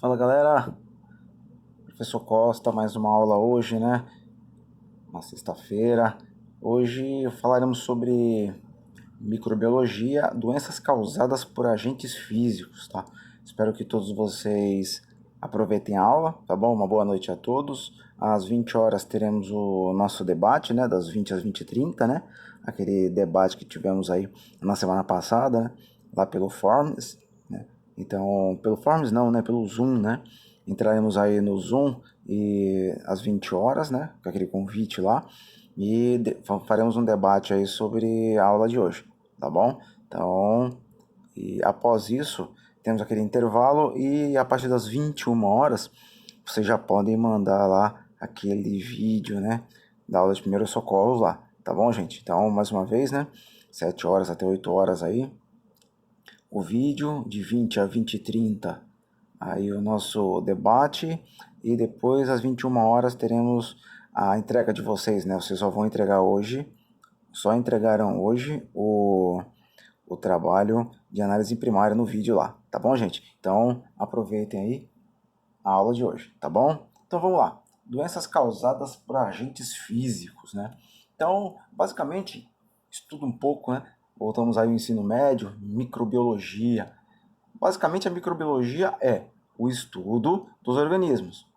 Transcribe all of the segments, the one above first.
Fala galera, professor Costa, mais uma aula hoje, né? Uma sexta-feira. Hoje falaremos sobre microbiologia, doenças causadas por agentes físicos, tá? Espero que todos vocês aproveitem a aula, tá bom? Uma boa noite a todos. Às 20 horas teremos o nosso debate, né? Das 20 às 20h30, né? Aquele debate que tivemos aí na semana passada, né? Lá pelo Forms, né? Então, pelo Forms não, né? Pelo Zoom, né? Entraremos aí no Zoom e às 20 horas, né? Com aquele convite lá. E faremos um debate aí sobre a aula de hoje, tá bom? Então, e após isso, temos aquele intervalo e a partir das 21 horas, vocês já podem mandar lá aquele vídeo, né, da aula de primeiros socorros lá, tá bom, gente? Então, mais uma vez, né, 7 horas até 8 horas aí, o vídeo de 20 a 20h30, aí o nosso debate, e depois às 21 horas teremos a entrega de vocês, né? Vocês só vão entregar hoje, só entregaram hoje o trabalho de análise primária no vídeo lá, tá bom, gente? Então, aproveitem aí a aula de hoje, tá bom? Então, vamos lá. Doenças causadas por agentes físicos, né? Então, basicamente, estuda um pouco, né? Voltamos aí ao ensino médio, microbiologia. Basicamente, a microbiologia é o estudo dos organismos.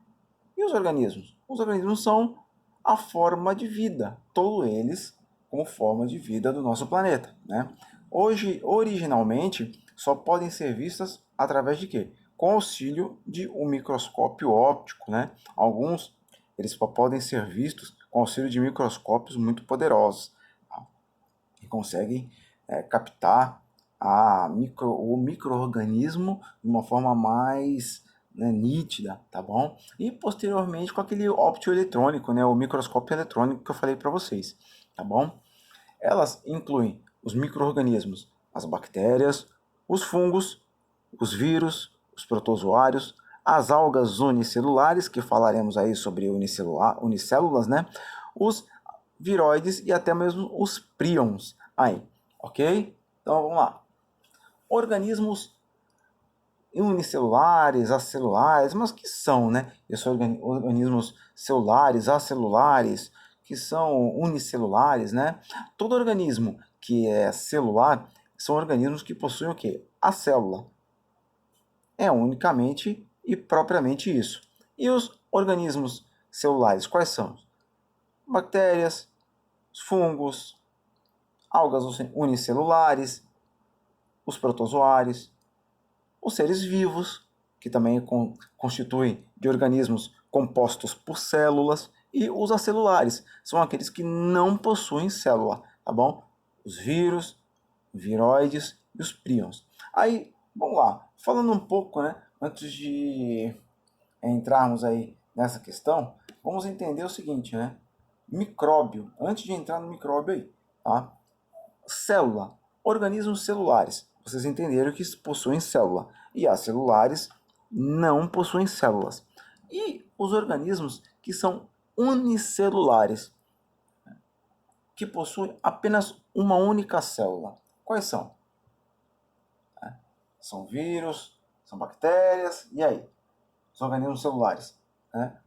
E os organismos? Os organismos são a forma de vida, todos eles como forma de vida do nosso planeta, né? Hoje, originalmente, só podem ser vistas através de quê? Com auxílio de um microscópio óptico, né? Alguns, eles só podem ser vistos com auxílio de microscópios muito poderosos, tá? Que conseguem captar o micro-organismo de uma forma mais, né, nítida, tá bom? E posteriormente com aquele optoeletrônico, né, o microscópio eletrônico que eu falei para vocês, tá bom? Elas incluem os micro-organismos, as bactérias, os fungos, os vírus, os protozoários, as algas unicelulares, que falaremos aí sobre unicélulas, né? Os viroides e até mesmo os prions aí, ok? Então vamos lá. Organismos unicelulares, acelulares, mas que são, né? Esses organismos celulares, acelulares, que são unicelulares, né? Todo organismo que é celular são organismos que possuem o quê? A célula. É unicamente e propriamente isso. E os organismos celulares, quais são? Bactérias, fungos, algas unicelulares, os protozoários, os seres vivos, que também constituem de organismos compostos por células, e os acelulares, são aqueles que não possuem célula, tá bom? Os vírus, viroides e os prions. Aí, vamos lá, falando um pouco, né, antes de entrarmos aí nessa questão, vamos entender o seguinte, né? Micróbio, antes de entrar no micróbio aí, tá? Célula, organismos celulares. Vocês entenderam que possuem célula. E as celulares não possuem células. E os organismos que são unicelulares, que possuem apenas uma única célula. Quais são? São vírus, são bactérias, e aí? Os organismos celulares, né?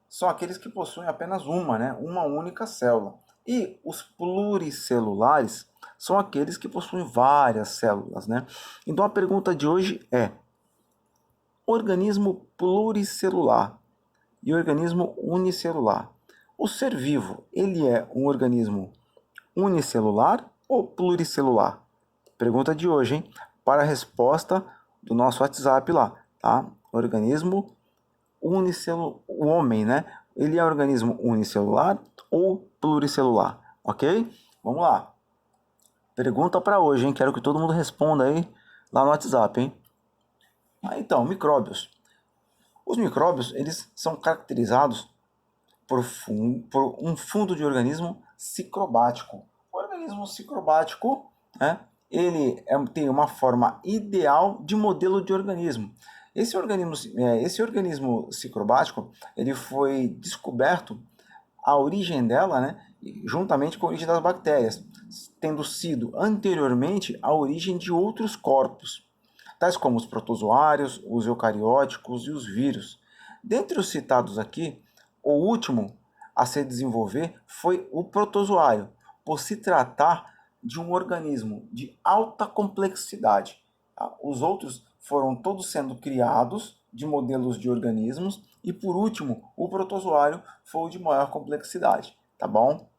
São aqueles que possuem apenas uma, né? Uma única célula. E os pluricelulares são aqueles que possuem várias células, né? Então a pergunta de hoje é: organismo pluricelular e organismo unicelular. O ser vivo, ele é um organismo unicelular ou pluricelular? Pergunta de hoje, hein? Para a resposta do nosso WhatsApp lá, tá? Organismo unicelular, o homem, né? Ele é um organismo unicelular ou pluricelular, ok? Vamos lá. Pergunta para hoje, hein? Quero que todo mundo responda aí lá no WhatsApp, hein? Então, micróbios. Os micróbios, eles são caracterizados por um fundo de organismo cicrobático. O organismo cicrobático, né? Ele tem uma forma ideal de modelo de organismo. Esse organismo cicrobático, ele foi descoberto, a origem dela, né, juntamente com a origem das bactérias, tendo sido anteriormente a origem de outros corpos. tais como os protozoários, os eucarióticos e os vírus. Dentre os citados aqui, o último a se desenvolver foi o protozoário, por se tratar de um organismo de alta complexidade. Os outros foram todos sendo criados de modelos de organismos e, por último, o protozoário foi o de maior complexidade, tá bom?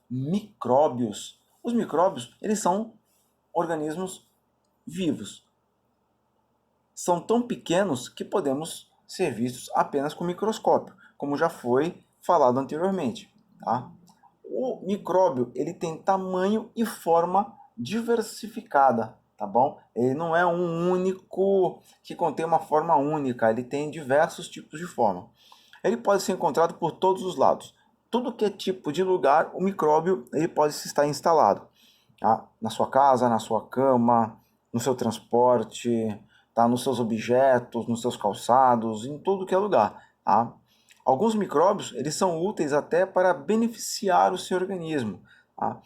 Micróbios. Os micróbios, eles são organismos vivos. São tão pequenos que podemos ser vistos apenas com microscópio, como já foi falado anteriormente, tá? O micróbio, ele tem tamanho e forma diversificada, tá bom? Ele não é um único que contém uma forma única, ele tem diversos tipos de forma. Ele pode ser encontrado por todos os lados. Tudo que é tipo de lugar, o micróbio ele pode estar instalado, tá? Na sua casa, na sua cama, no seu transporte, tá? Nos seus objetos, nos seus calçados, em tudo que é lugar, tá? Alguns micróbios eles são úteis até para beneficiar o seu organismo, tá?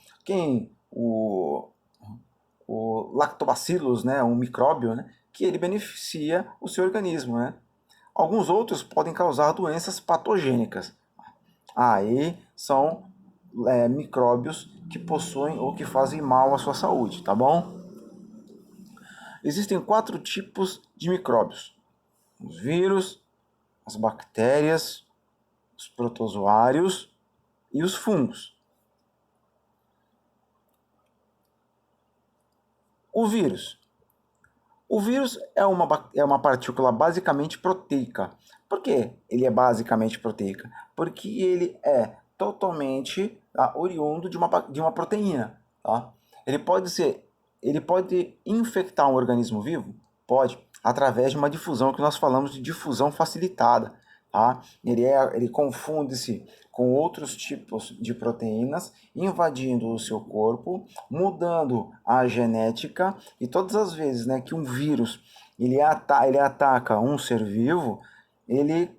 O lactobacillus, né, um micróbio, né, que ele beneficia o seu organismo, né? Alguns outros podem causar doenças patogênicas. Aí são micróbios que possuem ou que fazem mal à sua saúde, tá bom? Existem 4 tipos de micróbios: os vírus, as bactérias, os protozoários e os fungos. O vírus. O vírus é uma partícula basicamente proteica. Por que ele é basicamente proteica? Porque ele é totalmente oriundo de uma proteína. Tá? Ele pode infectar um organismo vivo? Pode, através de uma difusão que nós falamos de difusão facilitada. Tá? Ele confunde-se com outros tipos de proteínas, invadindo o seu corpo, mudando a genética, e todas as vezes, né, que um vírus ele ataca um ser vivo, ele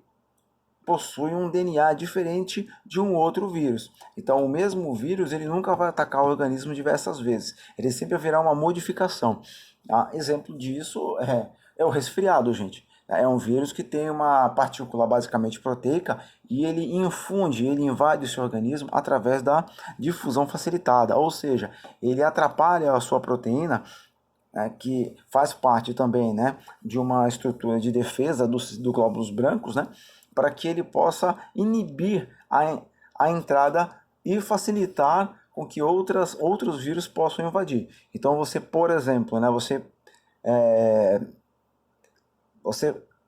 possui um DNA diferente de um outro vírus. Então, o mesmo vírus ele nunca vai atacar o organismo diversas vezes. Ele sempre haverá uma modificação. Exemplo disso é o resfriado, gente. É um vírus que tem uma partícula basicamente proteica e ele invade o seu organismo através da difusão facilitada, ou seja, ele atrapalha a sua proteína, que faz parte também, né, de uma estrutura de defesa do glóbulos brancos, né, para que ele possa inibir a entrada e facilitar com que outros vírus possam invadir. Então você, por exemplo, né, você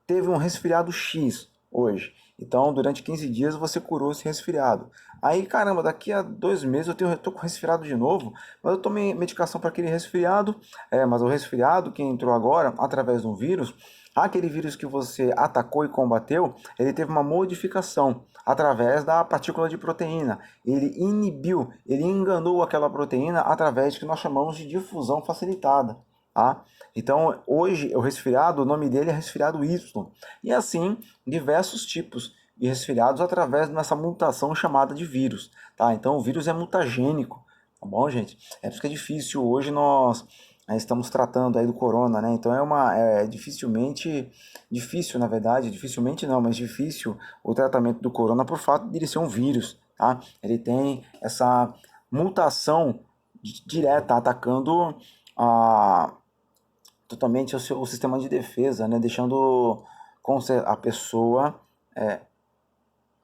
teve um resfriado X hoje. Então, durante 15 dias você curou esse resfriado. Aí, caramba, daqui a 2 meses eu tô com resfriado de novo, mas eu tomei medicação para aquele resfriado. Mas o resfriado que entrou agora, através de um vírus, aquele vírus que você atacou e combateu, ele teve uma modificação através da partícula de proteína. Ele inibiu, ele enganou aquela proteína através do que nós chamamos de difusão facilitada. Tá? Então, hoje, o resfriado, o nome dele é resfriado Y. E assim, diversos tipos de resfriados através dessa mutação chamada de vírus. Tá? Então, o vírus é mutagênico. Tá bom, gente? É por isso que é difícil. Hoje nós estamos tratando aí do corona, né? Então, difícil, na verdade, dificilmente não, mas difícil o tratamento do corona por fato de ele ser um vírus. Tá? Ele tem essa mutação direta atacando totalmente o sistema de defesa, né? Deixando a pessoa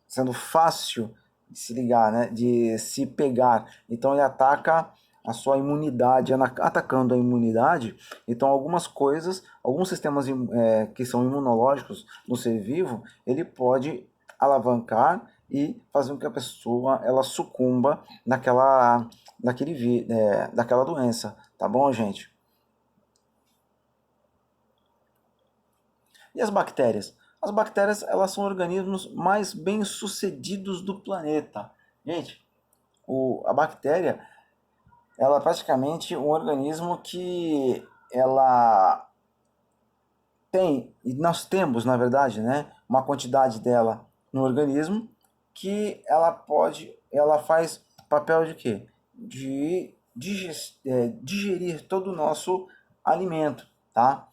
sendo fácil de se ligar, né? De se pegar. Então ele ataca a sua imunidade, atacando a imunidade. Então alguns sistemas que são imunológicos no ser vivo, ele pode alavancar e fazer com que a pessoa ela sucumba daquela doença, tá bom, gente? E as bactérias? As bactérias, elas são organismos mais bem-sucedidos do planeta. Gente, a bactéria, ela é praticamente um organismo que ela tem, e nós temos, na verdade, né, uma quantidade dela no organismo que ela faz papel de quê? De digerir todo o nosso alimento, tá?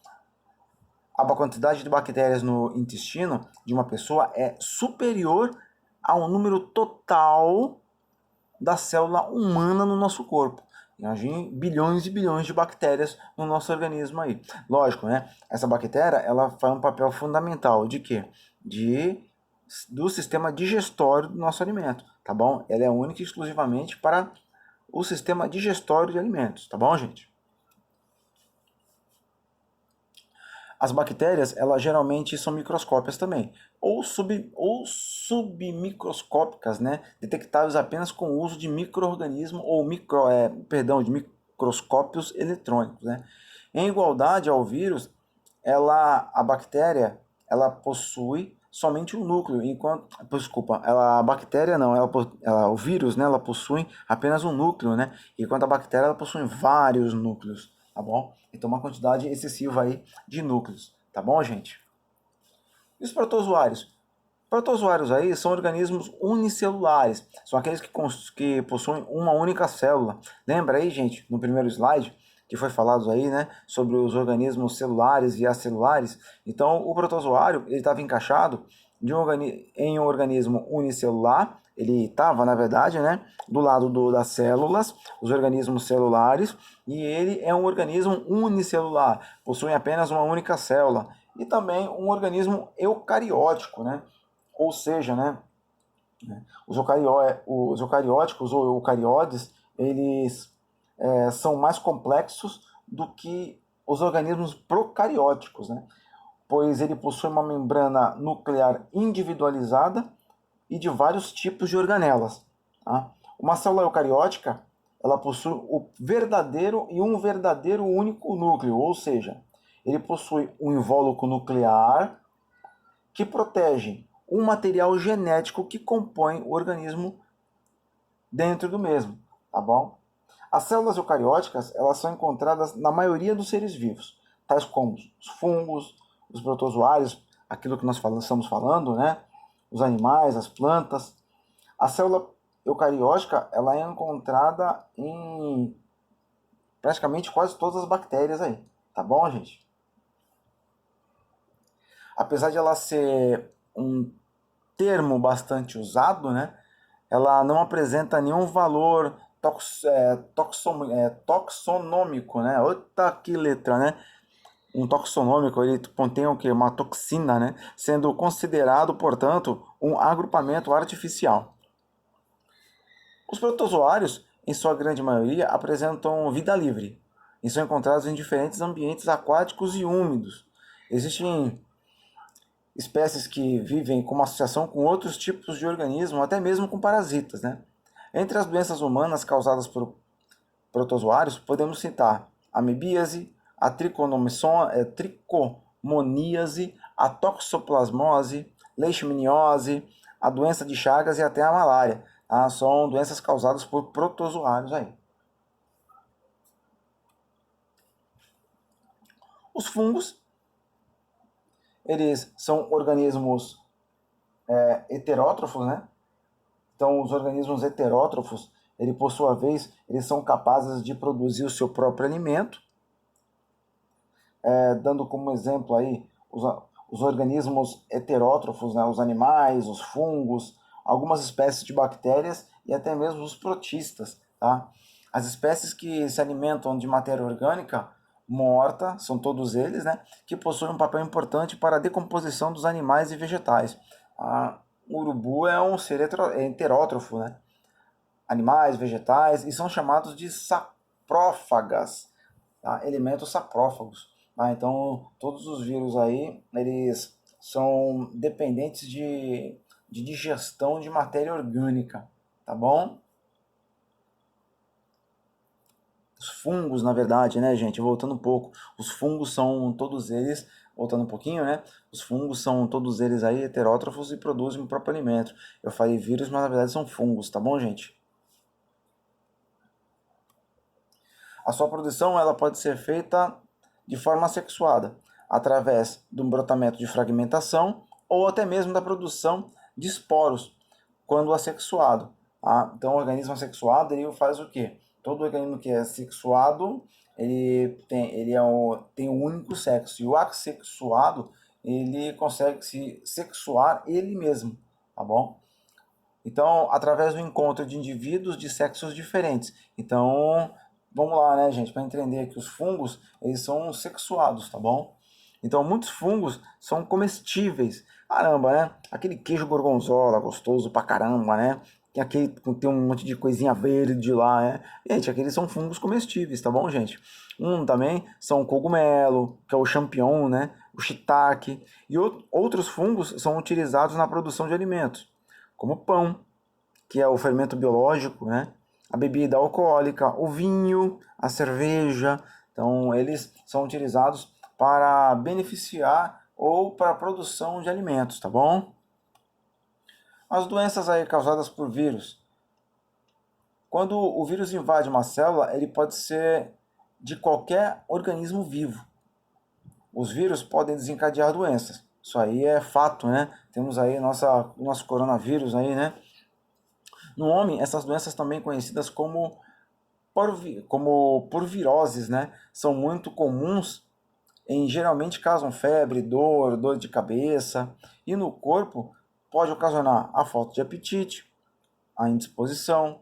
A quantidade de bactérias no intestino de uma pessoa é superior ao número total da célula humana no nosso corpo. Imagine bilhões e bilhões de bactérias no nosso organismo aí. Lógico, né? Essa bactéria, ela faz um papel fundamental de quê? Do sistema digestório do nosso alimento, tá bom? Ela é única e exclusivamente para o sistema digestório de alimentos, tá bom, gente? As bactérias, elas geralmente são microscópicas também, ou submicroscópicas, né? Detectáveis apenas com o uso de micro-organismos ou de microscópios eletrônicos, né? Em igualdade ao vírus, a bactéria, ela possui somente um núcleo, a bactéria não, o vírus, né, ela possui apenas um núcleo, né? Enquanto a bactéria, ela possui vários núcleos, tá bom? Então, uma quantidade excessiva aí de núcleos, tá bom, gente? E os protozoários? Protozoários aí são organismos unicelulares, são aqueles que possuem uma única célula. Lembra aí, gente, no primeiro slide, que foi falado aí, né, sobre os organismos celulares e acelulares? Então, o protozoário, ele estava encaixado em um organismo unicelular, ele estava, na verdade, né, do lado das células, os organismos celulares, e ele é um organismo unicelular, possui apenas uma única célula, e também um organismo eucariótico, né? Ou seja, né, os eucarióticos ou eucariotes, eles são mais complexos do que os organismos procarióticos, né? Pois ele possui uma membrana nuclear individualizada e de vários tipos de organelas. Tá? Uma célula eucariótica, ela possui um verdadeiro único núcleo, ou seja, ele possui um invólucro nuclear que protege um material genético que compõe o organismo dentro do mesmo, tá bom? As células eucarióticas, elas são encontradas na maioria dos seres vivos, tais como os fungos, os protozoários, aquilo que nós estamos falando, né? Os animais, as plantas. A célula eucariótica, ela é encontrada em praticamente quase todas as bactérias aí, tá bom, gente? Apesar de ela ser um termo bastante usado, né? Ela não apresenta nenhum valor toxonômico, né? Outra que letra, né? Um toxonômico, ele contém o quê? Uma toxina, né? Sendo considerado, portanto, um agrupamento artificial. Os protozoários, em sua grande maioria, apresentam vida livre e são encontrados em diferentes ambientes aquáticos e úmidos. Existem espécies que vivem com uma associação com outros tipos de organismos, até mesmo com parasitas, né? Entre as doenças humanas causadas por protozoários, podemos citar a amebíase, a tricomoníase, a toxoplasmose, leishmaniose, a doença de Chagas e até a malária. Tá? São doenças causadas por protozoários aí. Os fungos, eles são organismos heterótrofos, né? Então, os organismos heterótrofos, ele, por sua vez, eles são capazes de produzir o seu próprio alimento, dando como exemplo aí os organismos heterótrofos, né? Os animais, os fungos, algumas espécies de bactérias e até mesmo os protistas, tá? As espécies que se alimentam de matéria orgânica morta, são todos eles, né? Que possuem um papel importante para a decomposição dos animais e vegetais. O urubu é um ser heterótrofo, né? Animais, vegetais, e são chamados de saprófagas, tá? Elementos saprófagos. Tá? Então, todos os vírus aí, eles são dependentes de digestão de matéria orgânica, tá bom? Os fungos, na verdade, né, gente, voltando um pouco, os fungos são todos eles, voltando um pouquinho, né, os fungos são todos eles aí heterótrofos e produzem o próprio alimento. Eu falei vírus, mas na verdade são fungos, tá bom, gente? A sua produção, ela pode ser feita de forma assexuada, através de um brotamento de fragmentação ou até mesmo da produção de esporos, quando assexuado. Tá? Então, o organismo assexuado, ele faz o quê? Todo organismo que é sexuado, tem um único sexo. E o assexuado, ele consegue se sexuar ele mesmo, tá bom? Então, através do encontro de indivíduos de sexos diferentes. Então, vamos lá, né, gente, para entender que os fungos, eles são sexuados, tá bom? Então, muitos fungos são comestíveis. Caramba, né? Aquele queijo gorgonzola, gostoso pra caramba, né? Tem um monte de coisinha verde lá, né? Gente, aqueles são fungos comestíveis, tá bom, gente? Também são o cogumelo, que é o champignon, né? O shiitake. E outros fungos são utilizados na produção de alimentos, como o pão, que é o fermento biológico, né? A bebida alcoólica, o vinho, a cerveja. Então, eles são utilizados para beneficiar ou para a produção de alimentos, tá bom? As doenças aí causadas por vírus. Quando o vírus invade uma célula, ele pode ser de qualquer organismo vivo. Os vírus podem desencadear doenças. Isso aí é fato, né? Temos aí nosso coronavírus aí, né? No homem, essas doenças também conhecidas como porviroses, né? São muito comuns geralmente causam febre, dor de cabeça, e no corpo pode ocasionar a falta de apetite, a indisposição.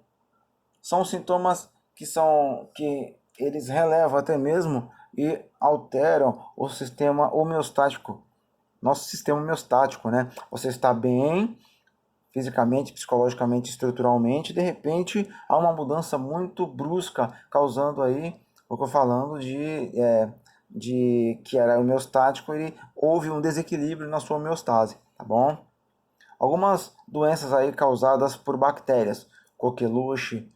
São sintomas que eles relevam até mesmo e alteram o sistema homeostático, nosso sistema homeostático, né? Você está bem fisicamente, psicologicamente, estruturalmente, de repente há uma mudança muito brusca, causando aí o que eu falando de que era homeostático, houve um desequilíbrio na sua homeostase, tá bom? Algumas doenças aí causadas por bactérias, coqueluche,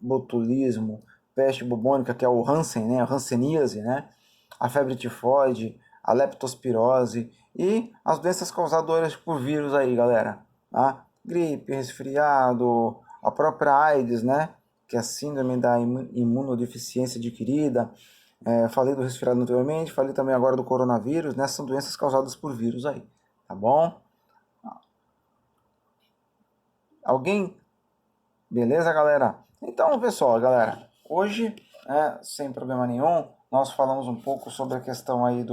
botulismo, peste bubônica, que é o Hansen, né, a hanseníase, né, a febre tifoide, a leptospirose e as doenças causadoras por vírus aí, galera, tá? Gripe, resfriado, a própria AIDS, né, que é a síndrome da imunodeficiência adquirida. Falei do resfriado anteriormente, falei também agora do coronavírus, né? São doenças causadas por vírus aí, tá bom? Alguém? Beleza, galera? Então, pessoal, galera, hoje, sem problema nenhum, nós falamos um pouco sobre a questão aí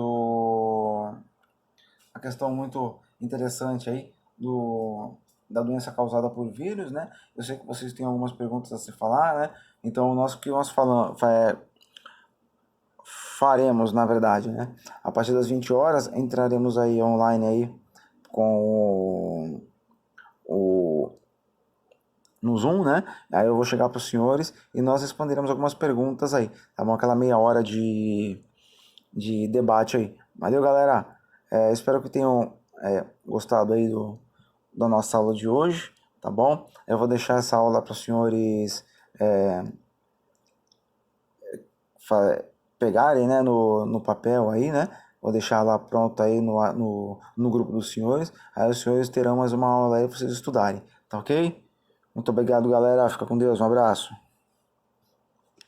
a questão muito interessante aí da doença causada por vírus, né? Eu sei que vocês têm algumas perguntas a se falar, né? Então, o que nós faremos, na verdade, né? A partir das 20 horas, entraremos aí online aí com no Zoom, né? Aí eu vou chegar para os senhores e nós responderemos algumas perguntas aí, tá bom? Aquela meia hora de debate aí. Valeu, galera. Espero que tenham gostado aí da nossa aula de hoje, tá bom? Eu vou deixar essa aula para os senhores pegarem, né, no papel aí, né? Vou deixar lá pronto aí no grupo dos senhores. Aí os senhores terão mais uma aula aí para vocês estudarem, tá ok? Muito obrigado, galera. Fica com Deus. Um abraço.